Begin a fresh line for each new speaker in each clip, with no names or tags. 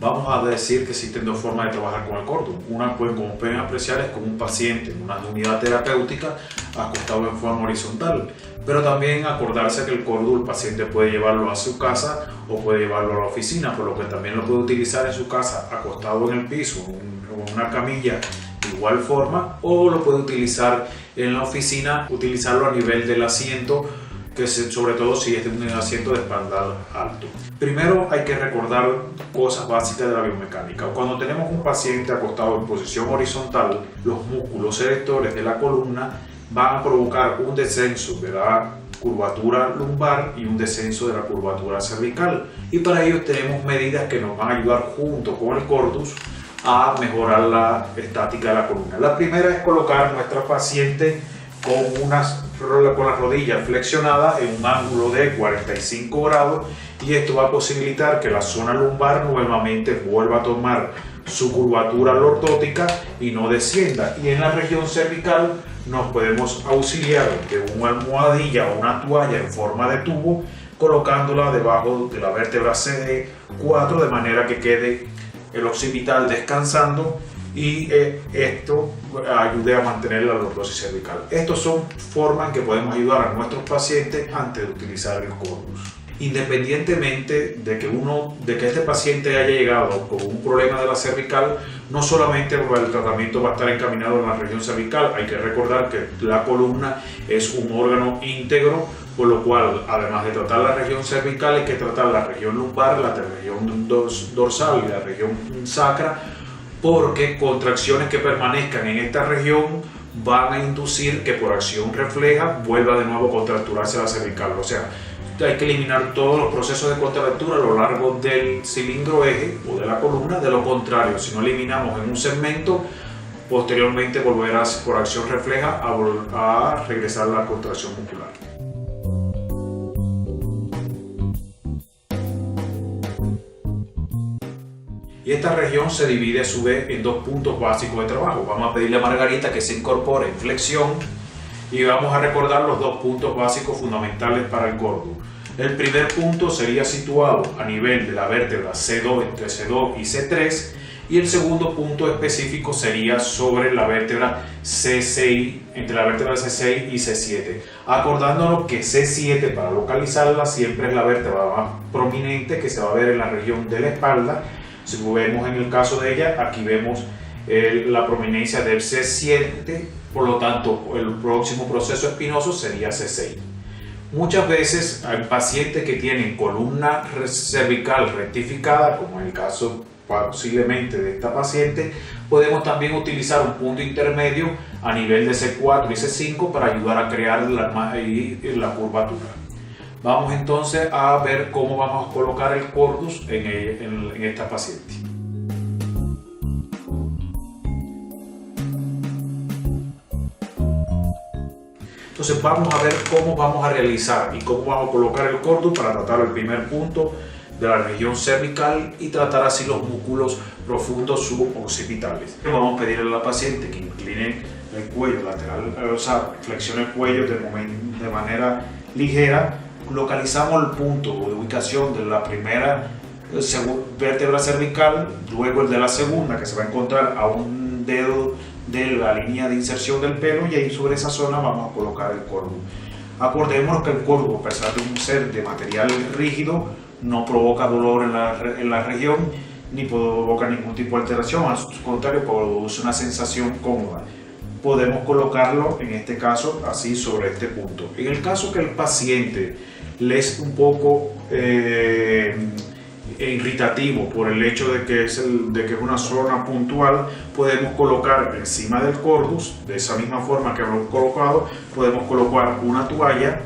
Vamos a decir que existen dos formas de trabajar con el cordus. Una, pues, como pueden apreciar, es con un paciente en una unidad terapéutica acostado en forma horizontal. Pero también acordarse que el cordus el paciente puede llevarlo a su casa o puede llevarlo a la oficina, por lo que también lo puede utilizar en su casa acostado en el piso o en una camilla de igual forma, o lo puede utilizar en la oficina, utilizarlo a nivel del asiento, sobre todo si es un asiento de espaldar alto. Primero hay que recordar cosas básicas de la biomecánica. Cuando tenemos un paciente acostado en posición horizontal, los músculos erectores de la columna van a provocar un descenso de la curvatura lumbar y un descenso de la curvatura cervical. Y para ello tenemos medidas que nos van a ayudar junto con el cordus a mejorar la estática de la columna. La primera es colocar a nuestra paciente con la rodilla flexionada en un ángulo de 45 grados, y esto va a posibilitar que la zona lumbar nuevamente vuelva a tomar su curvatura lordótica y no descienda. Y en la región cervical nos podemos auxiliar de una almohadilla o una toalla en forma de tubo, colocándola debajo de la vértebra CD4 de manera que quede el occipital descansando y esto ayude a mantener la lordosis cervical. Estas son formas en que podemos ayudar a nuestros pacientes antes de utilizar el cordus. Independientemente de que este paciente haya llegado con un problema de la cervical, no solamente el tratamiento va a estar encaminado en la región cervical. Hay que recordar que la columna es un órgano íntegro, por lo cual, además de tratar la región cervical, hay que tratar la región lumbar, la región dorsal y la región sacra, porque contracciones que permanezcan en esta región van a inducir que por acción refleja vuelva de nuevo a contracturarse la cervical. O sea, hay que eliminar todos los procesos de contractura a lo largo del cilindro eje o de la columna. De lo contrario, si no eliminamos en un segmento, posteriormente volverá por acción refleja a regresar la contracción muscular. Y esta región se divide a su vez en dos puntos básicos de trabajo. Vamos a pedirle a Margarita que se incorpore en flexión y vamos a recordar los dos puntos básicos fundamentales para el cordus. El primer punto sería situado a nivel de la vértebra C2, entre C2 y C3, y el segundo punto específico sería sobre la vértebra C6, entre la vértebra C6 y C7, acordándonos que C7, para localizarla, siempre es la vértebra más prominente que se va a ver en la región de la espalda. Si vemos en el caso de ella, aquí vemos la prominencia del C7, por lo tanto el próximo proceso espinoso sería C6. Muchas veces hay pacientes que tienen columna cervical rectificada, como en el caso posiblemente de esta paciente, podemos también utilizar un punto intermedio a nivel de C4 y C5 para ayudar a crear la curvatura. Vamos entonces a ver cómo vamos a colocar el cordus en esta paciente. Entonces vamos a ver cómo vamos a realizar y cómo vamos a colocar el cordus para tratar el primer punto de la región cervical y tratar así los músculos profundos suboccipitales. Vamos a pedirle a la paciente que incline el cuello lateral, o sea, flexione el cuello de manera ligera. Localizamos el punto de ubicación de la primera vértebra cervical, luego el de la segunda, que se va a encontrar a un dedo de la línea de inserción del pelo, y ahí sobre esa zona vamos a colocar el cordus. Acordémonos que el cordus, a pesar de un ser de material rígido, no provoca dolor en la región ni provoca ningún tipo de alteración, al contrario, produce una sensación cómoda. Podemos colocarlo en este caso así sobre este punto. En el caso que el paciente le es un poco irritativo por el hecho de que es una zona puntual, podemos colocar encima del cordus, de esa misma forma que hemos colocado, podemos colocar una toalla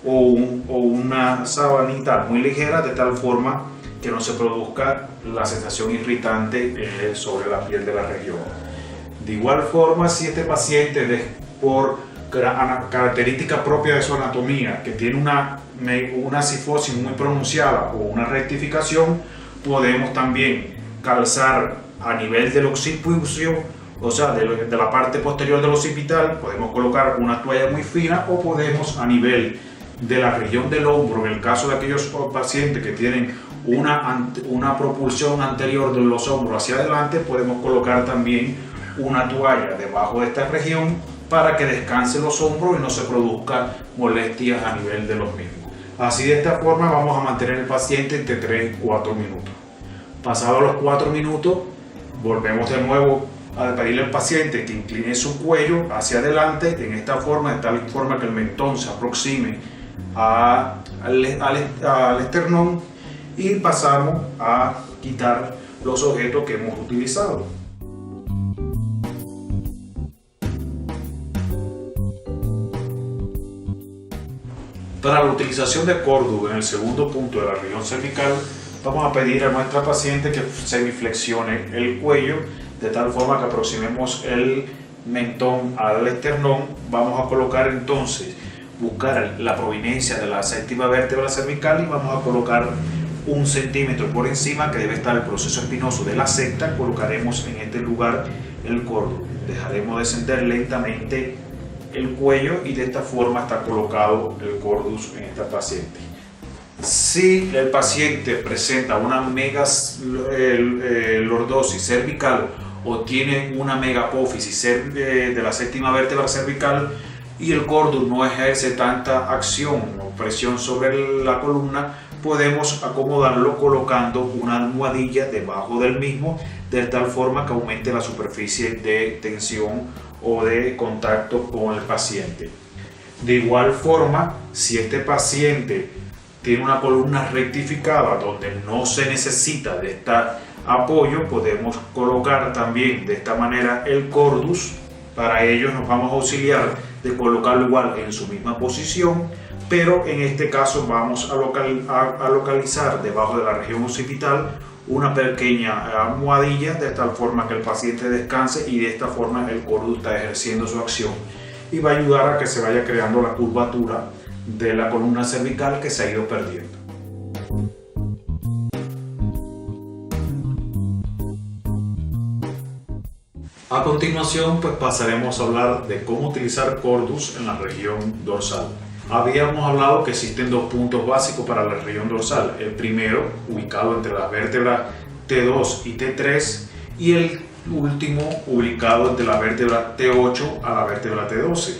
o una sabanita muy ligera, de tal forma que no se produzca la sensación irritante sobre la piel de la región. De igual forma, si este paciente por característica propia de su anatomía, que tiene una cifosis muy pronunciada o una rectificación, podemos también calzar a nivel del occipucio, o sea, de la parte posterior del occipital, podemos colocar una toalla muy fina, o podemos a nivel de la región del hombro, en el caso de aquellos pacientes que tienen una propulsión anterior de los hombros hacia adelante, podemos colocar también una toalla debajo de esta región para que descansen los hombros y no se produzcan molestias a nivel de los mismos. Así, de esta forma vamos a mantener el paciente entre 3 y 4 minutos. Pasados los 4 minutos, volvemos de nuevo a pedirle al paciente que incline su cuello hacia adelante en esta forma, de tal forma que el mentón se aproxime al esternón, y pasamos a quitar los objetos que hemos utilizado. Para la utilización de cordus en el segundo punto de la región cervical, vamos a pedir a nuestra paciente que semiflexione el cuello de tal forma que aproximemos el mentón al esternón. Vamos a colocar entonces, buscar la providencia de la séptima vértebra cervical y vamos a colocar 1 centímetro por encima, que debe estar el proceso espinoso de la septa. Colocaremos en este lugar el cordus. Dejaremos descender lentamente el cuello y de esta forma está colocado el cordus en esta paciente. Si el paciente presenta una megalordosis cervical o tiene una megapófisis de la séptima vértebra cervical y el cordus no ejerce tanta acción o presión sobre la columna, podemos acomodarlo colocando una almohadilla debajo del mismo, de tal forma que aumente la superficie de tensión o de contacto con el paciente. De igual forma, si este paciente tiene una columna rectificada donde no se necesita de este apoyo, podemos colocar también de esta manera el cordus. Para ello nos vamos a auxiliar de colocarlo igual en su misma posición, pero en este caso vamos a localizar debajo de la región occipital una pequeña almohadilla, de tal forma que el paciente descanse, y de esta forma el cordus está ejerciendo su acción y va a ayudar a que se vaya creando la curvatura de la columna cervical que se ha ido perdiendo. A continuación, pues pasaremos a hablar de cómo utilizar cordus en la región dorsal. Habíamos hablado que existen 2 puntos básicos para la región dorsal. El primero, ubicado entre las vértebras T2 y T3, y el último, ubicado entre la vértebra T8 a la vértebra T12.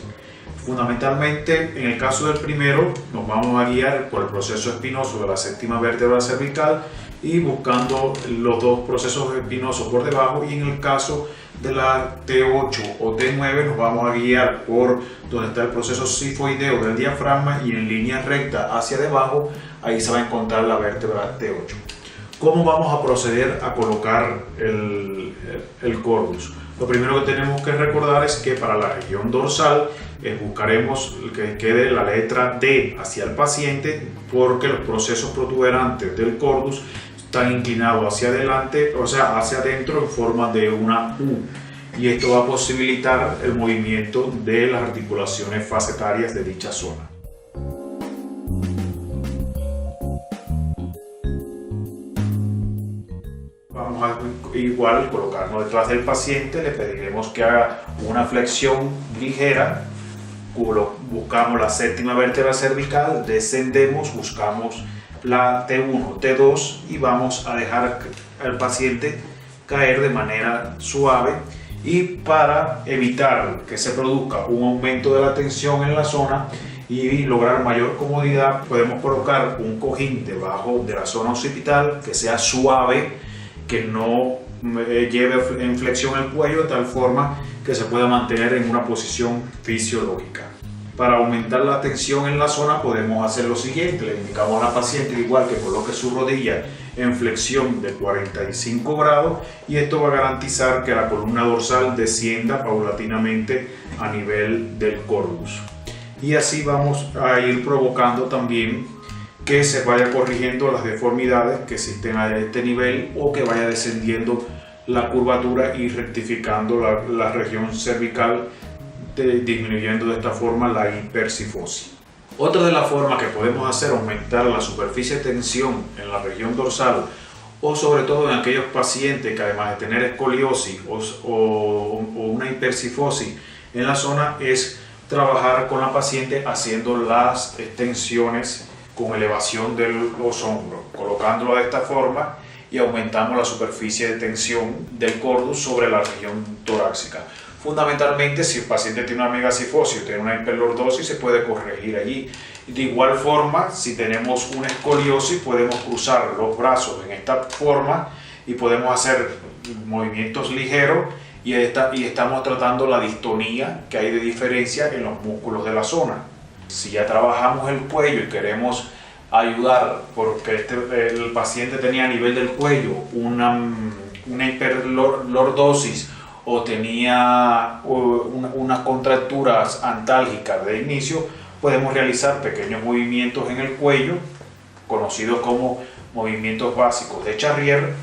Fundamentalmente, en el caso del primero, nos vamos a guiar por el proceso espinoso de la séptima vértebra cervical y buscando los 2 procesos espinosos por debajo, y en el caso de la T8 o T9 nos vamos a guiar por donde está el proceso sifoideo del diafragma, y en línea recta hacia debajo, ahí se va a encontrar la vértebra T8. ¿Cómo vamos a proceder a colocar el cordus? Lo primero que tenemos que recordar es que para la región dorsal buscaremos que quede la letra D hacia el paciente, porque los procesos protuberantes del cordus están inclinados hacia adelante, o sea, hacia adentro, en forma de una U, y esto va a posibilitar el movimiento de las articulaciones facetarias de dicha zona. Vamos a igual colocarnos detrás del paciente, le pediremos que haga una flexión ligera, buscamos la séptima vértebra cervical, descendemos, buscamos la T1, T2 y vamos a dejar al paciente caer de manera suave, y para evitar que se produzca un aumento de la tensión en la zona y lograr mayor comodidad, podemos colocar un cojín debajo de la zona occipital que sea suave, que no lleve en flexión el cuello, de tal forma que se pueda mantener en una posición fisiológica. Para aumentar la tensión en la zona podemos hacer lo siguiente: le indicamos a la paciente igual que coloque su rodilla en flexión de 45 grados, y esto va a garantizar que la columna dorsal descienda paulatinamente a nivel del cordus, y así vamos a ir provocando también que se vaya corrigiendo las deformidades que existen a este nivel, o que vaya descendiendo la curvatura y rectificando la región cervical, disminuyendo de esta forma la hipercifosis. Otra de las formas que podemos hacer aumentar la superficie de tensión en la región dorsal, o sobre todo en aquellos pacientes que además de tener escoliosis o una hipercifosis en la zona, es trabajar con la paciente haciendo las extensiones con elevación de los hombros, colocándolo de esta forma y aumentamos la superficie de tensión del cordus sobre la región torácica. Fundamentalmente, si el paciente tiene una megasifosis o tiene una hiperlordosis, se puede corregir allí. De igual forma, si tenemos una escoliosis, podemos cruzar los brazos en esta forma y podemos hacer movimientos ligeros y estamos tratando la distonía que hay de diferencia en los músculos de la zona. Si ya trabajamos el cuello y queremos ayudar, porque el paciente tenía a nivel del cuello una hiperlordosis o tenía unas contracturas antálgicas de inicio, podemos realizar pequeños movimientos en el cuello, conocidos como movimientos básicos de Charrier,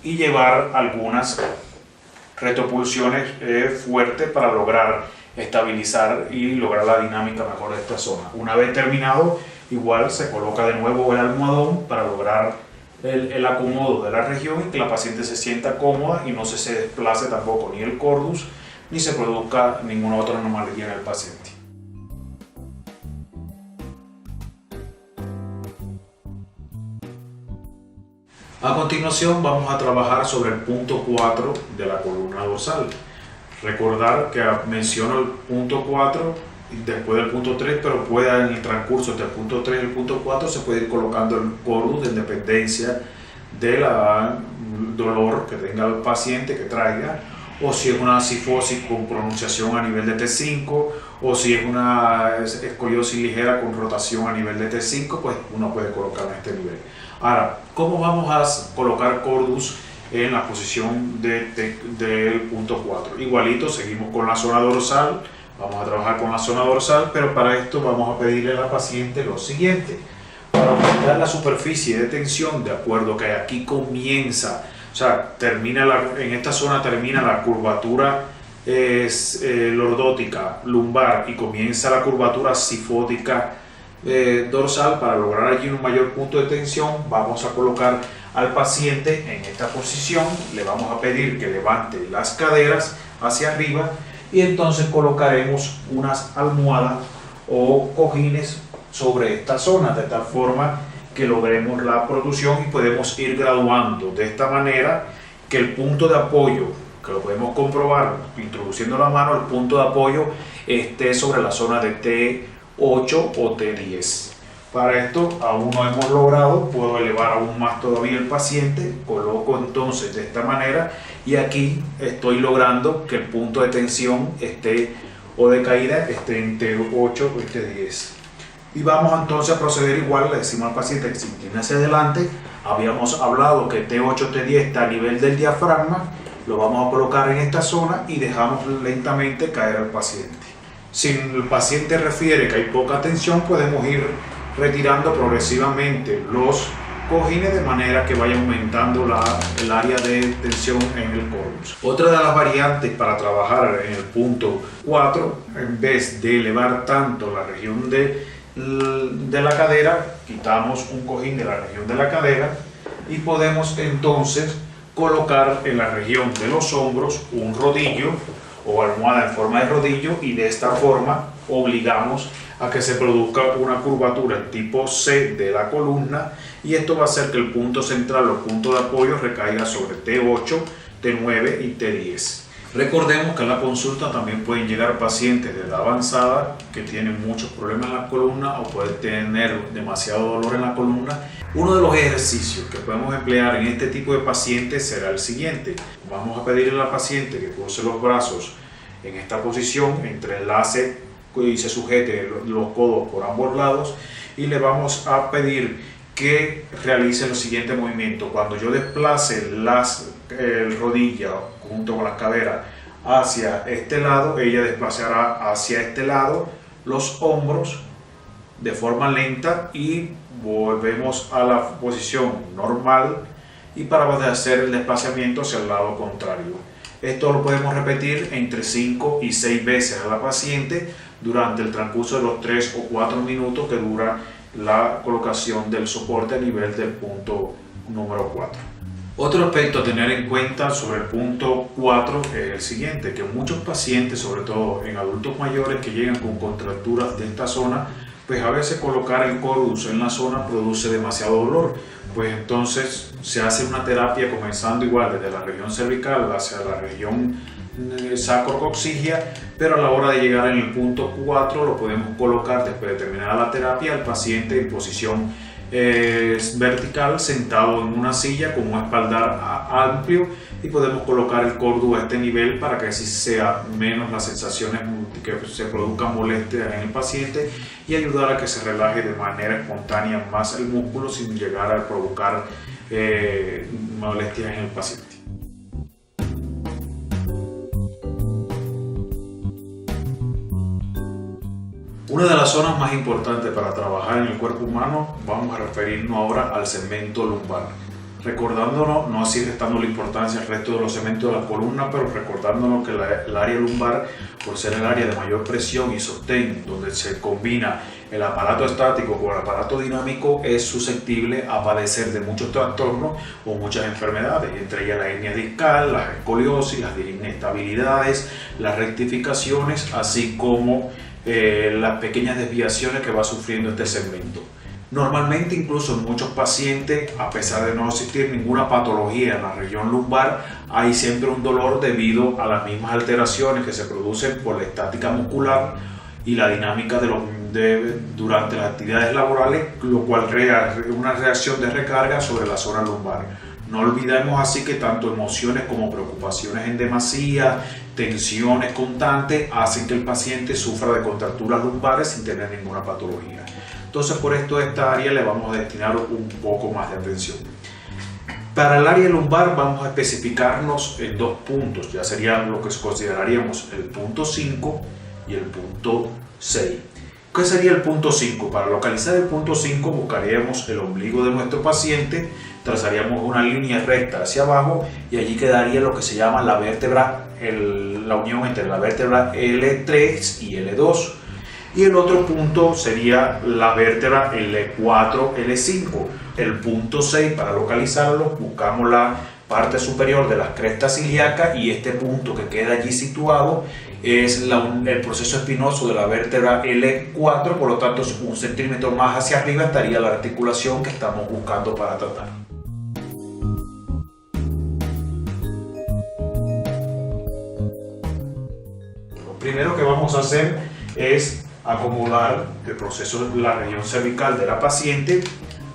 y llevar algunas retropulsiones fuertes para lograr estabilizar y lograr la dinámica mejor de esta zona. Una vez terminado, igual se coloca de nuevo el almohadón para lograr el acomodo de la región y que la paciente se sienta cómoda y no se desplace tampoco ni el cordus ni se produzca ninguna otra anomalía en el paciente. A continuación vamos a trabajar sobre el punto 4 de la columna dorsal. Recordar que menciono el punto 4 después del punto 3, pero en el transcurso del punto 3 y el punto 4 se puede ir colocando el cordus en dependencia del dolor que tenga el paciente que traiga, o si es una cifosis con pronunciación a nivel de T5, o si es una escoliosis ligera con rotación a nivel de T5, pues uno puede colocar en este nivel. Ahora, ¿cómo vamos a colocar cordus en la posición del punto 4? Igualito, seguimos con la zona dorsal, vamos a trabajar con la zona dorsal, pero para esto vamos a pedirle a la paciente lo siguiente. Para aumentar la superficie de tensión, de acuerdo que aquí comienza, o sea, en esta zona termina la curvatura lordótica lumbar y comienza la curvatura sifótica dorsal. Para lograr allí un mayor punto de tensión, vamos a colocar al paciente en esta posición, le vamos a pedir que levante las caderas hacia arriba y entonces colocaremos unas almohadas o cojines sobre esta zona de tal forma que logremos la producción y podemos ir graduando de esta manera que el punto de apoyo, que lo podemos comprobar introduciendo la mano, el punto de apoyo esté sobre la zona de T8 o T10. Para esto aún no hemos logrado, puedo elevar aún más todavía el paciente, coloco entonces de esta manera y aquí estoy logrando que el punto de tensión o de caída esté en T8 o T10. Y vamos entonces a proceder igual, le decimos al paciente que se incline hacia adelante. Habíamos hablado que T8 T10 está a nivel del diafragma, lo vamos a colocar en esta zona y dejamos lentamente caer al paciente. Si el paciente refiere que hay poca tensión, podemos ir retirando progresivamente los cojines de manera que vaya aumentando el área de tensión en el cordus. Otra de las variantes para trabajar en el punto 4, en vez de elevar tanto la región de la cadera, quitamos un cojín de la región de la cadera y podemos entonces colocar en la región de los hombros un rodillo o almohada en forma de rodillo y de esta forma obligamos a que se produzca una curvatura tipo C de la columna y esto va a hacer que el punto central o punto de apoyo recaiga sobre T8, T9 y T10. Recordemos que en la consulta también pueden llegar pacientes de edad avanzada que tienen muchos problemas en la columna o pueden tener demasiado dolor en la columna. Uno de los ejercicios que podemos emplear en este tipo de pacientes será el siguiente. Vamos a pedirle a la paciente que cruce los brazos en esta posición, entrelace y se sujete los codos por ambos lados y le vamos a pedir que realice el siguiente movimiento. Cuando yo desplace el rodilla junto con la cadera hacia este lado, ella desplazará hacia este lado los hombros de forma lenta y volvemos a la posición normal y para hacer el desplazamiento hacia el lado contrario. Esto lo podemos repetir entre 5 y 6 veces a la paciente durante el transcurso de los 3 o 4 minutos que dura la colocación del soporte a nivel del punto número 4. Otro aspecto a tener en cuenta sobre el punto 4 es el siguiente, que muchos pacientes, sobre todo en adultos mayores que llegan con contracturas de esta zona, pues a veces colocar el cordus en la zona produce demasiado dolor. Pues entonces se hace una terapia comenzando igual desde la región cervical hacia la región sacrocoxigia, pero a la hora de llegar en el punto 4 lo podemos colocar después de terminar la terapia al paciente en posición vertical, sentado en una silla con un espaldar amplio, y podemos colocar el cordus a este nivel para que así sea menos las sensaciones que se produzcan molestias en el paciente y ayudar a que se relaje de manera espontánea más el músculo sin llegar a provocar molestias en el paciente. Una de las zonas más importantes para trabajar en el cuerpo humano, vamos a referirnos ahora al segmento lumbar. Recordándonos, no así restando la importancia al resto de los segmentos de la columna, pero recordándonos que el área lumbar, por ser el área de mayor presión y sostén, donde se combina el aparato estático con el aparato dinámico, es susceptible a padecer de muchos trastornos o muchas enfermedades, entre ellas la hernia discal, las escoliosis, las inestabilidades, las rectificaciones, así como las pequeñas desviaciones que va sufriendo este segmento. Normalmente, incluso en muchos pacientes, a pesar de no existir ninguna patología en la región lumbar, hay siempre un dolor debido a las mismas alteraciones que se producen por la estática muscular y la dinámica durante las actividades laborales, lo cual crea una reacción de recarga sobre la zona lumbar. No olvidemos así que tanto emociones como preocupaciones en demasía, tensiones constantes, hacen que el paciente sufra de contracturas lumbares sin tener ninguna patología. Entonces, por esto a esta área le vamos a destinar un poco más de atención. Para el área lumbar vamos a especificarnos en dos puntos, ya serían lo que consideraríamos el punto 5 y el punto 6. ¿Qué sería el punto 5? Para localizar el punto 5 buscaríamos el ombligo de nuestro paciente, trazaríamos una línea recta hacia abajo y allí quedaría lo que se llama la vértebra, la unión entre la vértebra L3 y L2. Y el otro punto sería la vértebra L4, L5. El punto 6, para localizarlo, buscamos la parte superior de las crestas ilíacas y este punto que queda allí situado es el proceso espinoso de la vértebra L4, por lo tanto 1 centímetro más hacia arriba estaría la articulación que estamos buscando para tratar. Lo primero que vamos a hacer es acomodar el proceso de la región cervical de la paciente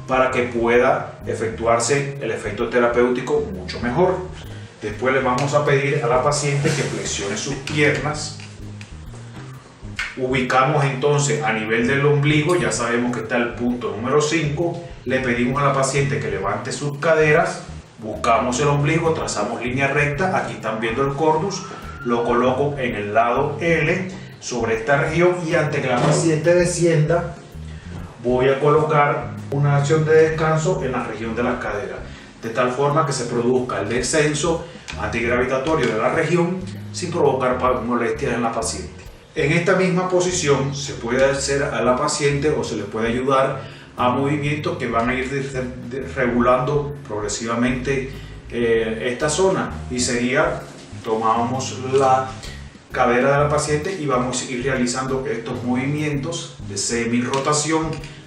para que pueda efectuarse el efecto terapéutico mucho mejor. Después le vamos a pedir a la paciente que flexione sus piernas. Ubicamos entonces a nivel del ombligo, ya sabemos que está el punto número 5. Le pedimos a la paciente que levante sus caderas, buscamos el ombligo, trazamos línea recta, aquí están viendo el cordus, lo coloco en el lado L sobre esta región y antes que la paciente descienda voy a colocar una acción de descanso en la región de las caderas, de tal forma que se produzca el descenso antigravitatorio de la región sin provocar molestias en la paciente. En esta misma posición se puede hacer a la paciente o se le puede ayudar a movimientos que van a ir regulando progresivamente esta zona, y sería, tomamos la cadera de la paciente y vamos a ir realizando estos movimientos de semi-rotación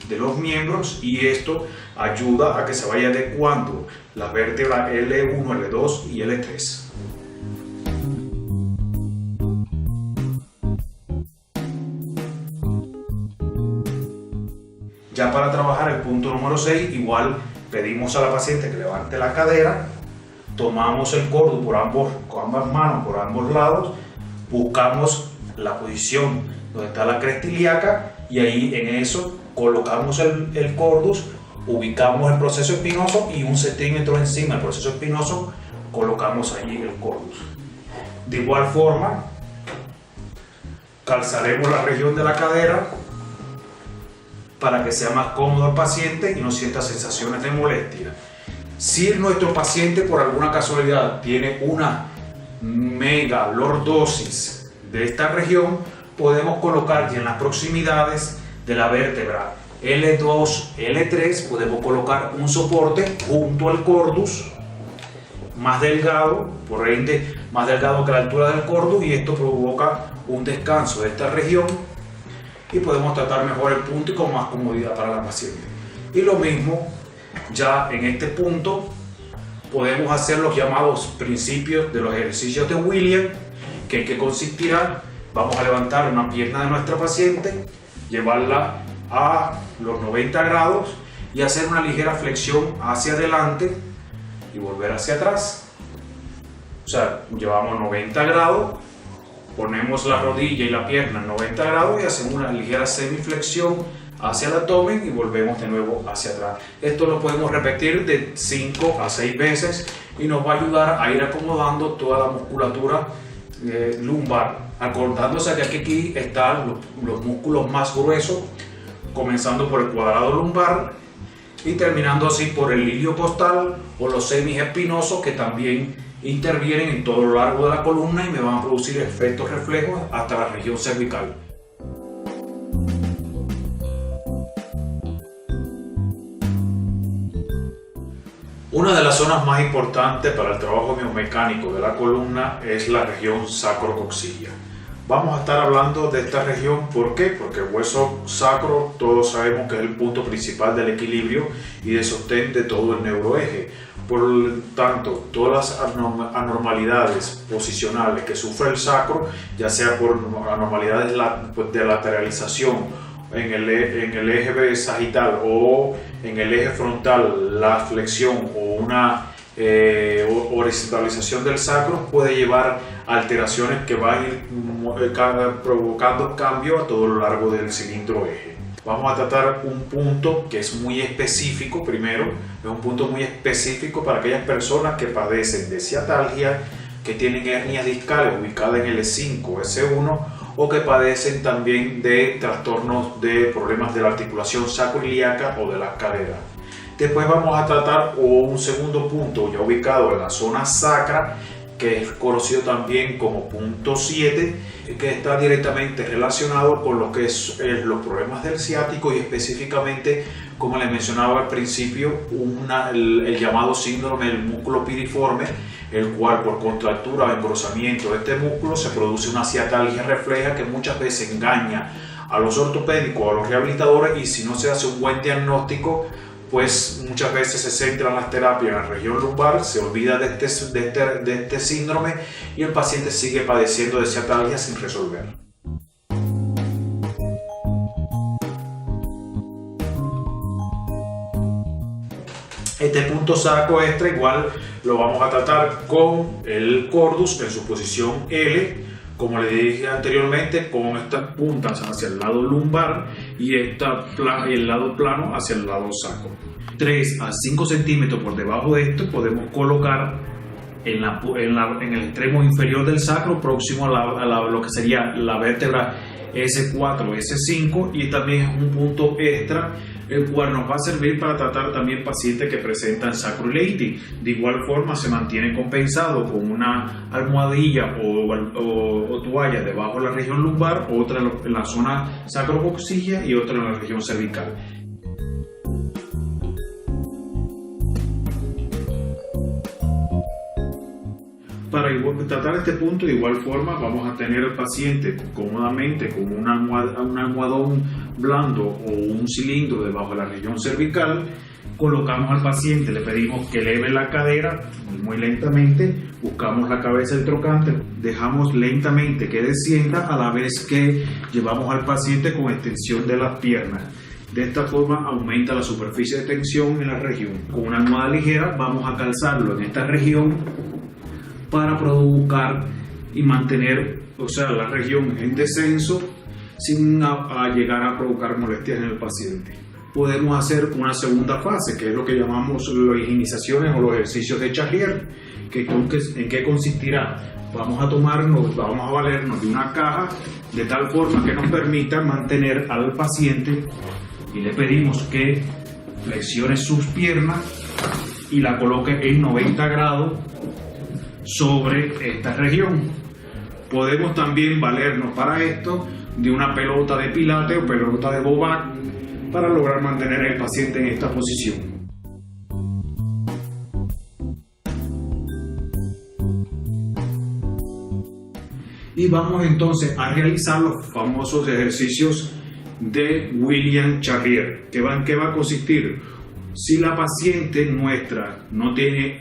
de los miembros, y esto ayuda a que se vaya adecuando las vértebras L1, L2 y L3. Ya para trabajar el punto número 6, igual pedimos a la paciente que levante la cadera, tomamos el cordus con ambas manos por ambos lados, buscamos la posición donde está la cresta ilíaca y ahí en eso colocamos el cordus, ubicamos el proceso espinoso y 1 centímetro encima del proceso espinoso colocamos allí el cordus. De igual forma, calzaremos la región de la cadera para que sea más cómodo al paciente y no sienta sensaciones de molestia. Si nuestro paciente por alguna casualidad tiene una mega lordosis de esta región, podemos colocar ya en las proximidades de la vértebra L2, L3, podemos colocar un soporte junto al cordus, más delgado, por ende más delgado que la altura del cordus, y esto provoca un descanso de esta región y podemos tratar mejor el punto y con más comodidad para la paciente. Y lo mismo, ya en este punto podemos hacer los llamados principios de los ejercicios de Williams, que en qué consistirá. Vamos a levantar una pierna de nuestra paciente, llevarla a los 90 grados y hacer una ligera flexión hacia adelante y volver hacia atrás. O sea, llevamos 90 grados, ponemos la rodilla y la pierna en 90 grados y hacemos una ligera semiflexión hacia el abdomen y volvemos de nuevo hacia atrás. Esto lo podemos repetir de 5 a 6 veces y nos va a ayudar a ir acomodando toda la musculatura lumbar, acordándose que aquí están los músculos más gruesos, comenzando por el cuadrado lumbar y terminando así por el iliocostal o los semiespinosos, que también intervienen en todo lo largo de la columna y me van a producir efectos reflejos hasta la región cervical. Una de las zonas más importantes para el trabajo biomecánico de la columna es la región sacrocoxilla. Vamos a estar hablando de esta región, ¿por qué? Porque el hueso sacro todos sabemos que es el punto principal del equilibrio y de sostén de todo el neuroeje. Por lo tanto, todas las anormalidades posicionales que sufre el sacro, ya sea por anormalidades de lateralización en el eje sagital o en el eje frontal, la flexión o una horizontalización del sacro, puede llevar a alteraciones que van a ir provocando cambios a todo lo largo del cilindro eje. Vamos a tratar un punto que es muy específico. Primero, es un punto muy específico para aquellas personas que padecen de ciatalgia, que tienen hernias discales ubicadas en L5 o S1, o que padecen también de trastornos de problemas de la articulación sacroiliaca o de las caderas. Después vamos a tratar un segundo punto ya ubicado en la zona sacra, que es conocido también como punto 7, que está directamente relacionado con lo que es los problemas del ciático y específicamente, como les mencionaba al principio, el llamado síndrome del músculo piriforme, el cual por contractura o engrosamiento de este músculo se produce una ciatalgia refleja que muchas veces engaña a los ortopédicos o a los rehabilitadores, y si no se hace un buen diagnóstico, pues muchas veces se centran las terapias en la región lumbar, se olvida de este síndrome y el paciente sigue padeciendo de ciatalgia sin resolver. Este punto sacro extra igual lo vamos a tratar con el cordus en su posición L, como le dije anteriormente, con estas puntas hacia el lado lumbar y el lado plano hacia el lado sacro. 3 a 5 centímetros por debajo de esto podemos colocar en el extremo inferior del sacro, próximo a lo que sería la vértebra S4, S5, y también es un punto extra el cual nos va a servir para tratar también pacientes que presentan sacroileitis. De igual forma se mantiene compensado con una almohadilla o toalla debajo de la región lumbar, otra en la zona sacrocoxilla y otra en la región cervical. Para tratar este punto, de igual forma, vamos a tener al paciente cómodamente con un almohadón blando o un cilindro debajo de la región cervical. Colocamos al paciente, le pedimos que eleve la cadera muy lentamente, buscamos la cabeza del trocante, dejamos lentamente que descienda a la vez que llevamos al paciente con extensión de las piernas. De esta forma aumenta la superficie de tensión en la región. Con una almohada ligera vamos a calzarlo en esta región para provocar y mantener, la región en descenso sin llegar a provocar molestias en el paciente. Podemos hacer una segunda fase, que es lo que llamamos las higienizaciones o los ejercicios de Charrier. ¿En qué consistirá? Vamos a valernos de una caja de tal forma que nos permita mantener al paciente, y le pedimos que flexione sus piernas y la coloque en 90 grados sobre esta región. Podemos también valernos para esto de una pelota de pilates o pelota de Bobak para lograr mantener al paciente en esta posición. Y vamos entonces a realizar los famosos ejercicios
de William Charrier. ¿En qué va a consistir? Si la paciente nuestra no tiene,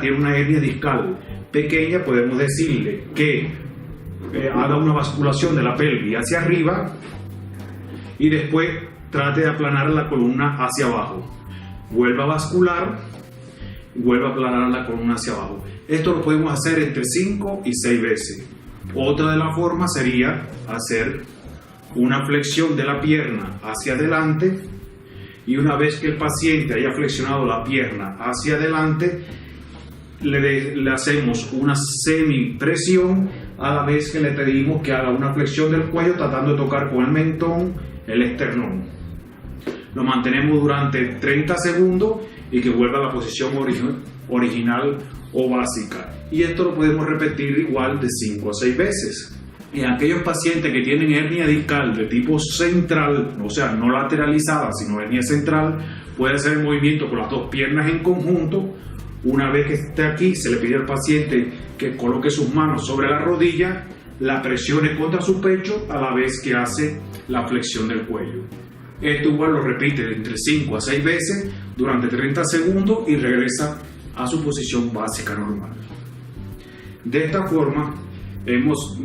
tiene una hernia discal pequeña, podemos decirle que haga una basculación de la pelvis hacia arriba y después trate de aplanar la columna hacia abajo. Vuelva a bascular, vuelva a aplanar la columna hacia abajo. Esto lo podemos hacer entre 5 y 6 veces. Otra de las formas sería hacer una flexión de la pierna hacia adelante, y una vez que el paciente haya flexionado la pierna hacia adelante, le hacemos una semipresión a la vez que le pedimos que haga una flexión del cuello tratando de tocar con el mentón el esternón. Lo mantenemos durante 30 segundos y que vuelva a la posición original o básica. Y esto lo podemos repetir igual de 5 a 6 veces. En aquellos pacientes que tienen hernia discal de tipo central, no lateralizada, sino hernia central, puede hacer el movimiento con las dos piernas en conjunto. Una vez que esté aquí, se le pide al paciente que coloque sus manos sobre la rodilla, la presione contra su pecho a la vez que hace la flexión del cuello. Esto igual lo repite de entre 5 a 6 veces durante 30 segundos y regresa a su posición básica normal. De esta forma, hemos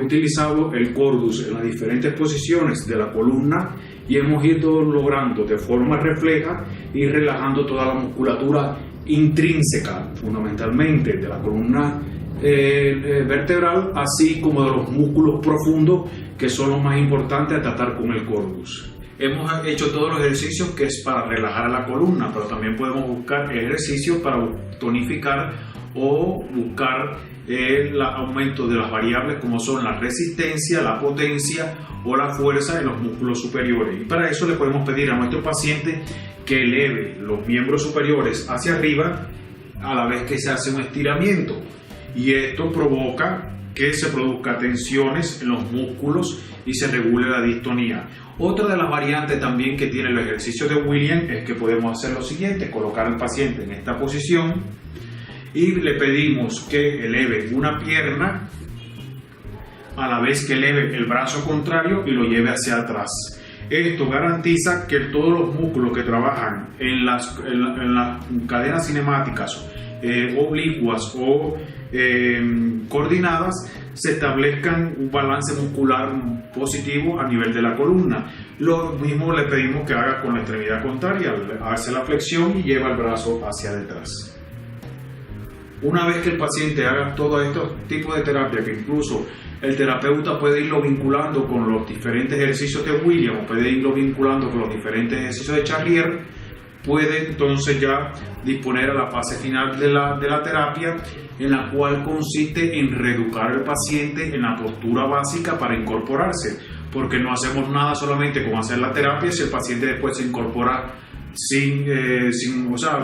utilizado el cordus en las diferentes posiciones de la columna y hemos ido logrando de forma refleja y relajando toda la musculatura intrínseca, fundamentalmente de la columna vertebral, así como de los músculos profundos, que son los más importantes a tratar con el cordus. Hemos hecho todos los ejercicios que es para relajar a la columna, pero también podemos buscar ejercicios para tonificar o buscar el aumento de las variables como son la resistencia, la potencia o la fuerza en los músculos superiores. Y para eso le podemos pedir a nuestro paciente que eleve los miembros superiores hacia arriba a la vez que se hace un estiramiento, y esto provoca que se produzca tensiones en los músculos y se regule la distonía. Otra de las variantes también que tiene el ejercicio de William es que podemos hacer lo siguiente: colocar al paciente en esta posición y le pedimos que eleve una pierna a la vez que eleve el brazo contrario y lo lleve hacia atrás. Esto garantiza que todos los músculos que trabajan en las cadenas cinemáticas oblicuas o coordinadas se establezcan un balance muscular positivo a nivel de la columna. Lo mismo le pedimos que haga con la extremidad contraria, hace la flexión y lleva el brazo hacia detrás. Una vez que el paciente haga todo estos tipos de terapia, que incluso el terapeuta puede irlo vinculando con los diferentes ejercicios de William o puede irlo vinculando con los diferentes ejercicios de Charrier, puede entonces ya disponer a la fase final de la terapia, en la cual consiste en reeducar al paciente en la postura básica para incorporarse, porque no hacemos nada solamente con hacer la terapia si el paciente después se incorpora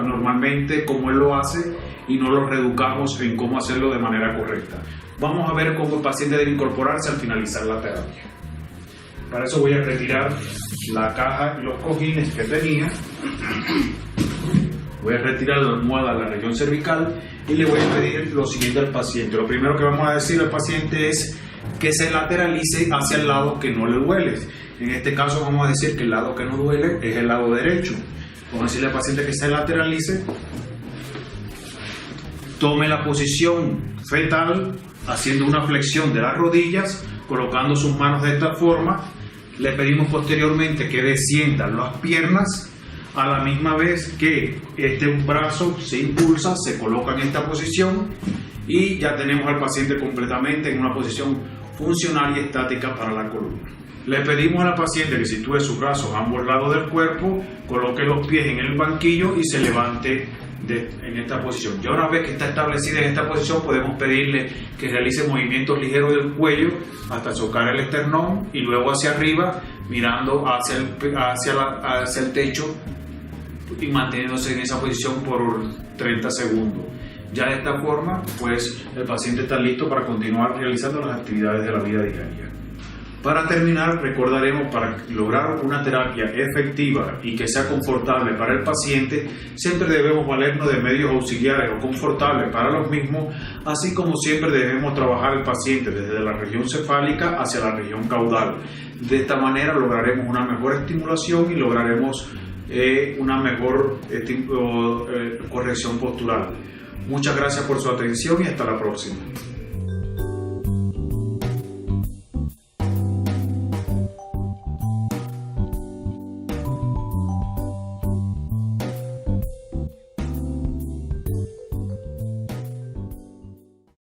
normalmente como él lo hace y no lo reeducamos en cómo hacerlo de manera correcta. Vamos a ver cómo el paciente debe incorporarse al finalizar la terapia. Para eso voy a retirar la caja y los cojines que tenía. Voy a retirar la almohada a la región cervical y le voy a pedir lo siguiente al paciente. Lo primero que vamos a decir al paciente es que se lateralice hacia el lado que no le duele. En este caso vamos a decir que el lado que no duele es el lado derecho. Vamos a decirle al paciente que se lateralice, tome la posición fetal haciendo una flexión de las rodillas, colocando sus manos de esta forma. Le pedimos posteriormente que desciendan las piernas a la misma vez que este brazo se impulsa, se coloca en esta posición y ya tenemos al paciente completamente en una posición funcional y estática para la columna. Le pedimos a la paciente que sitúe sus brazos a ambos lados del cuerpo, coloque los pies en el banquillo y se levante en esta posición. Ya una vez que está establecida en esta posición, podemos pedirle que realice movimientos ligeros del cuello hasta chocar el esternón y luego hacia arriba, mirando hacia el techo y manteniéndose en esa posición por 30 segundos. Ya de esta forma, pues el paciente está listo para continuar realizando las actividades de la vida diaria.
Para terminar, recordaremos, para lograr una terapia efectiva y que sea confortable para el paciente, siempre debemos valernos de medios auxiliares o confortables para los mismos, así como siempre debemos trabajar el paciente desde la región cefálica hacia la región caudal. De esta manera lograremos una mejor estimulación y lograremos una mejor corrección postural. Muchas gracias por su atención y hasta la próxima.